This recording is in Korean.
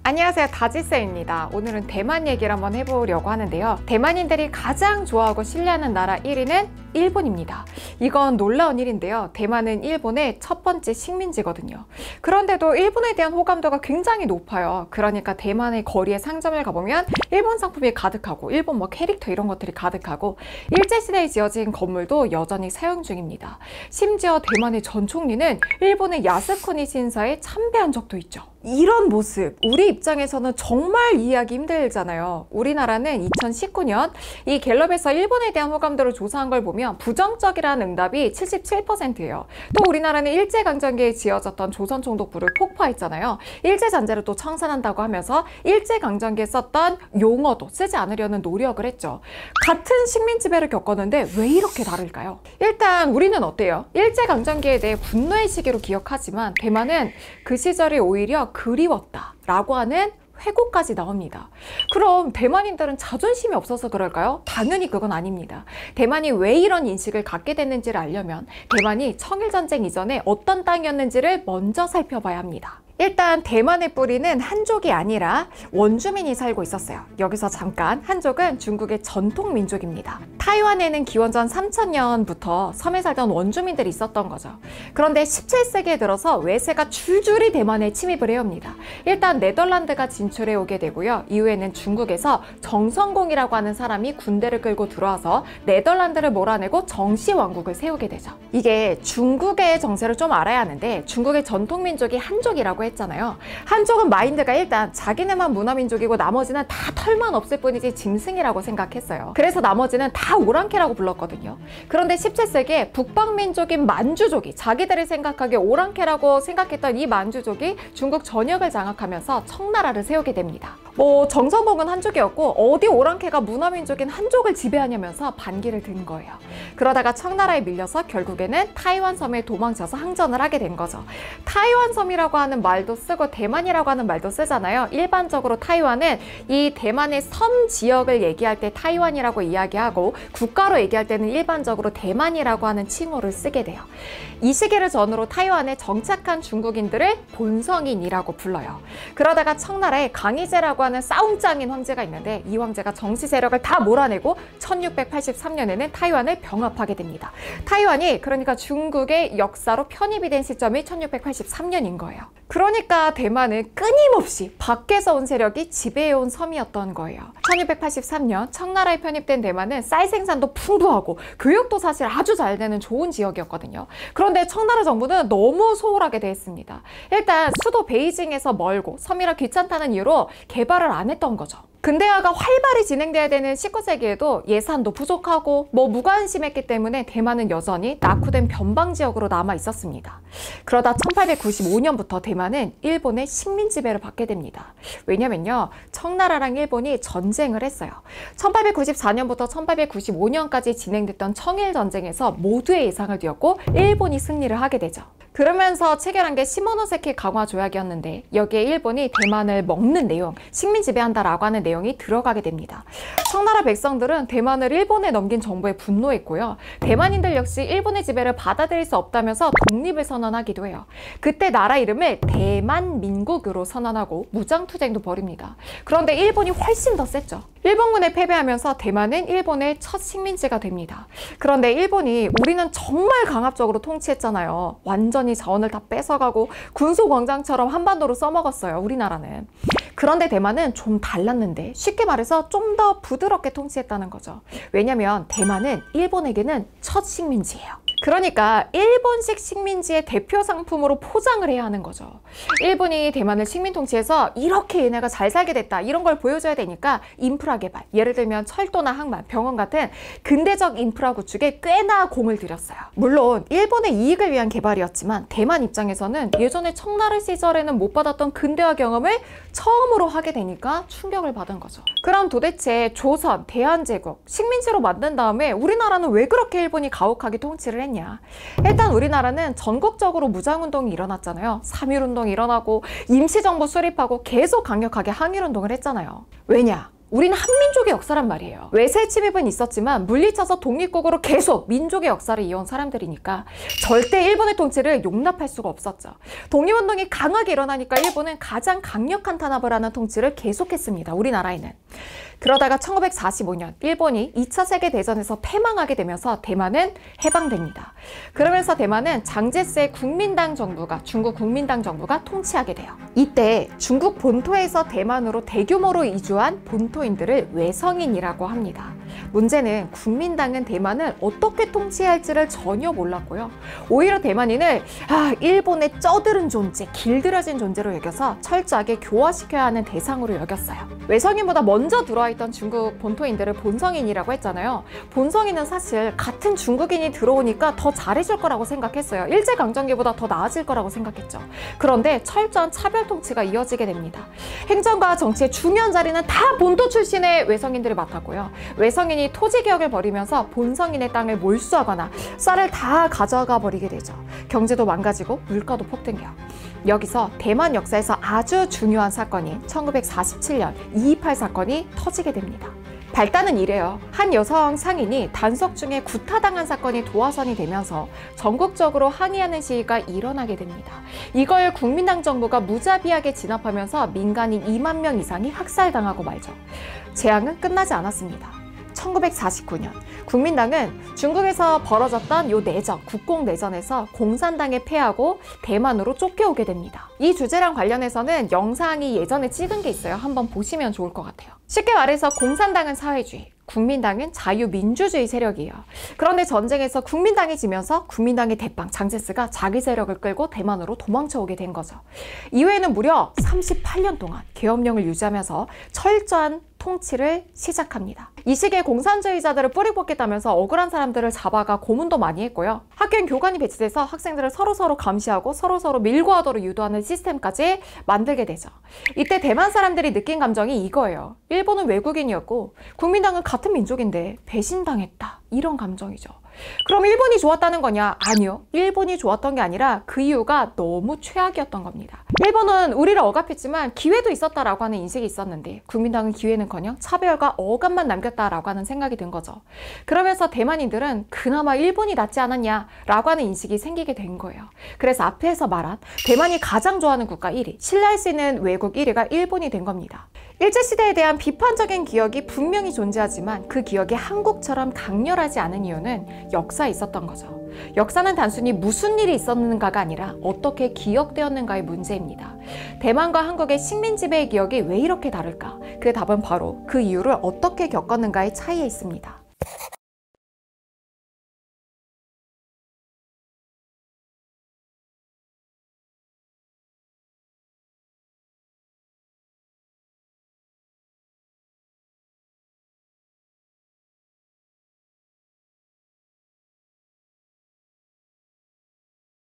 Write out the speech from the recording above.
안녕하세요, 다지쌤입니다. 오늘은 대만 얘기를 한번 해보려고 하는데요. 대만인들이 가장 좋아하고 신뢰하는 나라 1위는 일본입니다. 이건 놀라운 일인데요. 대만은 일본의 첫 번째 식민지거든요. 그런데도 일본에 대한 호감도가 굉장히 높아요. 그러니까 대만의 거리에 상점을 가보면 일본 상품이 가득하고 일본 캐릭터 이런 것들이 가득하고 일제시대에 지어진 건물도 여전히 사용 중입니다. 심지어 대만의 전 총리는 일본의 야스쿠니 신사에 참배한 적도 있죠. 이런 모습, 우리 입장에서는 정말 이해하기 힘들잖아요. 우리나라는 2019년 이 갤럽에서 일본에 대한 호감도를 조사한 걸 보면 부정적이라는 응답이 77%예요. 또 우리나라는 일제강점기에 지어졌던 조선총독부를 폭파했잖아요. 일제잔재를 또 청산한다고 하면서 일제강점기에 썼던 용어도 쓰지 않으려는 노력을 했죠. 같은 식민지배를 겪었는데 왜 이렇게 다를까요? 일단 우리는 어때요? 일제강점기에 대해 분노의 시기로 기억하지만 대만은 그 시절이 오히려 그리웠다 라고 하는 회고까지 나옵니다. 그럼 대만인들은 자존심이 없어서 그럴까요? 당연히 그건 아닙니다. 대만이 왜 이런 인식을 갖게 됐는지를 알려면 대만이 청일전쟁 이전에 어떤 땅이었는지를 먼저 살펴봐야 합니다. 일단 대만의 뿌리는 한족이 아니라 원주민이 살고 있었어요. 여기서 잠깐, 한족은 중국의 전통 민족입니다. 타이완에는 기원전 3000년부터 섬에 살던 원주민들이 있었던 거죠. 그런데 17세기에 들어서 외세가 줄줄이 대만에 침입을 해옵니다. 일단 네덜란드가 진출해 오게 되고요. 이후에는 중국에서 정성공이라고 하는 사람이 군대를 끌고 들어와서 네덜란드를 몰아내고 정시왕국을 세우게 되죠. 이게 중국의 정세를 좀 알아야 하는데 중국의 전통 민족이 한족이라고 했잖아요. 한족은 마인드가 일단 자기네만 문화민족이고 나머지는 다 털만 없을 뿐이지 짐승이라고 생각했어요. 그래서 나머지는 다 오랑캐라고 불렀거든요. 그런데 17세기에 북방민족인 만주족이 자기들이 생각하기에 오랑캐라고 생각했던 이 만주족이 중국 전역을 장악하면서 청나라를 세우게 됩니다. 정성공은 한족이었고 어디 오랑캐가 문화민족인 한족을 지배하냐면서 반기를 든 거예요. 그러다가 청나라에 밀려서 결국에는 타이완 섬에 도망쳐서 항전을 하게 된 거죠. 타이완 섬이라고 하는 말도 쓰고 대만이라고 하는 말도 쓰잖아요. 일반적으로 타이완은 이 대만의 섬 지역을 얘기할 때 타이완이라고 이야기하고 국가로 얘기할 때는 일반적으로 대만이라고 하는 칭호를 쓰게 돼요. 이 시기를 전후로 타이완에 정착한 중국인들을 본성인이라고 불러요. 그러다가 청나라에 강희제라고 하는 싸움짱인 황제가 있는데 이 황제가 정치 세력을 다 몰아내고 1683년에는 타이완을 병합하게 됩니다. 타이완이 그러니까 중국의 역사로 편입이 된 시점이 1683년인 거예요. 그러니까 대만은 끊임없이 밖에서 온 세력이 지배해온 섬이었던 거예요. 1683년 청나라에 편입된 대만은 쌀 생산도 풍부하고 교육도 사실 아주 잘 되는 좋은 지역이었거든요. 그런데 청나라 정부는 너무 소홀하게 대했습니다. 일단 수도 베이징에서 멀고 섬이라 귀찮다는 이유로 개발을 안 했던 거죠. 근대화가 활발히 진행돼야 되는 19세기에도 예산도 부족하고 무관심했기 때문에 대만은 여전히 낙후된 변방 지역으로 남아 있었습니다. 그러다 1895년부터 대만은 일본의 식민 지배를 받게 됩니다. 왜냐면요, 청나라랑 일본이 전쟁을 했어요. 1894년부터 1895년까지 진행됐던 청일전쟁에서 모두의 예상을 뒤엎고 일본이 승리를 하게 되죠. 그러면서 체결한 게 시모노세키 강화 조약이었는데 여기에 일본이 대만을 먹는 내용, 식민 지배한다라고 하는 내용이 들어가게 됩니다. 청나라 백성들은 대만을 일본에 넘긴 정부에 분노했고요. 대만인들 역시 일본의 지배를 받아들일 수 없다면서 독립을 선언하기도 해요. 그때 나라 이름을 대만민국으로 선언하고 무장투쟁도 벌입니다. 그런데 일본이 훨씬 더 셌죠. 일본군에 패배하면서 대만은 일본의 첫 식민지가 됩니다. 그런데 일본이 우리는 정말 강압적으로 통치했잖아요. 완전히 자원을 다 뺏어가고 군소광장처럼 한반도로 써먹었어요, 우리나라는. 그런데 대만은 좀 달랐는데 쉽게 말해서 좀 더 부드럽게 통치했다는 거죠. 왜냐면 대만은 일본에게는 첫 식민지예요. 그러니까 일본식 식민지의 대표 상품으로 포장을 해야 하는 거죠. 일본이 대만을 식민 통치해서 이렇게 얘네가 잘 살게 됐다 이런 걸 보여줘야 되니까 인프라 개발, 예를 들면 철도나 항만, 병원 같은 근대적 인프라 구축에 꽤나 공을 들였어요. 물론 일본의 이익을 위한 개발이었지만 대만 입장에서는 예전에 청나라 시절에는 못 받았던 근대화 경험을 처음으로 하게 되니까 충격을 받은 거죠. 그럼 도대체 조선, 대한제국, 식민지로 만든 다음에 우리나라는 왜 그렇게 일본이 가혹하게 통치를 했냐? 일단 우리나라는 전국적으로 무장운동이 일어났잖아요. 3.1운동이 일어나고 임시정부 수립하고 계속 강력하게 항일운동을 했잖아요. 왜냐? 우린 한민족의 역사란 말이에요. 외세 침입은 있었지만 물리쳐서 독립국으로 계속 민족의 역사를 이어온 사람들이니까 절대 일본의 통치를 용납할 수가 없었죠. 독립운동이 강하게 일어나니까 일본은 가장 강력한 탄압을 하는 통치를 계속했습니다. 우리나라에는. 그러다가 1945년 일본이 2차 세계대전에서 패망하게 되면서 대만은 해방됩니다. 그러면서 대만은 장제스의 국민당 정부가, 중국 국민당 정부가 통치하게 돼요. 이때 중국 본토에서 대만으로 대규모로 이주한 본토인들을 외성인이라고 합니다. 문제는 국민당은 대만을 어떻게 통치해야 할지를 전혀 몰랐고요. 오히려 대만인을 일본의 쩌들은 존재, 길들여진 존재로 여겨서 철저하게 교화시켜야 하는 대상으로 여겼어요. 외성인보다 먼저 들어와 있던 중국 본토인들을 본성인이라고 했잖아요. 본성인은 사실 같은 중국인이 들어오니까 더 잘해줄 거라고 생각했어요. 일제강점기보다 더 나아질 거라고 생각했죠. 그런데 철저한 차별 통치가 이어지게 됩니다. 행정과 정치의 중요한 자리는 다 본토 출신의 외성인들이 맡았고요. 외성인이 토지개혁을 벌이면서 본성인의 땅을 몰수하거나 쌀을 다 가져가 버리게 되죠. 경제도 망가지고 물가도 폭등해요. 여기서 대만 역사에서 아주 중요한 사건이 1947년 2.28 사건이 터지게 됩니다. 발단은 이래요. 한 여성 상인이 단속 중에 구타당한 사건이 도화선이 되면서 전국적으로 항의하는 시위가 일어나게 됩니다. 이걸 국민당 정부가 무자비하게 진압하면서 민간인 2만 명 이상이 학살당하고 말죠. 재앙은 끝나지 않았습니다. 1949년 국민당은 중국에서 벌어졌던 요 내전, 국공내전에서 공산당에 패하고 대만으로 쫓겨오게 됩니다. 이 주제랑 관련해서는 영상이 예전에 찍은 게 있어요. 한번 보시면 좋을 것 같아요. 쉽게 말해서 공산당은 사회주의, 국민당은 자유민주주의 세력이에요. 그런데 전쟁에서 국민당이 지면서 국민당의 대빵 장제스가 자기 세력을 끌고 대만으로 도망쳐 오게 된 거죠. 이후에는 무려 38년 동안 계엄령을 유지하면서 철저한 통치를 시작합니다. 이 시기에 공산주의자들을 뿌리 뽑겠다면서 억울한 사람들을 잡아가 고문도 많이 했고요. 학교엔 교관이 배치돼서 학생들을 서로서로 감시하고 서로서로 밀고 하도록 유도하는 시스템까지 만들게 되죠. 이때 대만 사람들이 느낀 감정이 이거예요. 일본은 외국인이었고 국민당은 같은 민족인데 배신당했다. 이런 감정이죠. 그럼 일본이 좋았다는 거냐? 아니요. 일본이 좋았던 게 아니라 그 이유가 너무 최악이었던 겁니다. 일본은 우리를 억압했지만 기회도 있었다라고 하는 인식이 있었는데 국민당은 기회는커녕 차별과 억압만 남겼다라고 하는 생각이 든 거죠. 그러면서 대만인들은 그나마 일본이 낫지 않았냐라고 하는 인식이 생기게 된 거예요. 그래서 앞에서 말한 대만이 가장 좋아하는 국가 1위, 신뢰할 수 있는 외국 1위가 일본이 된 겁니다. 일제시대에 대한 비판적인 기억이 분명히 존재하지만 그 기억이 한국처럼 강렬하지 않은 이유는 역사에 있었던 거죠. 역사는 단순히 무슨 일이 있었는가가 아니라 어떻게 기억되었는가의 문제입니다. 대만과 한국의 식민 지배의 기억이 왜 이렇게 다를까? 그 답은 바로 그 이유를 어떻게 겪었는가의 차이에 있습니다.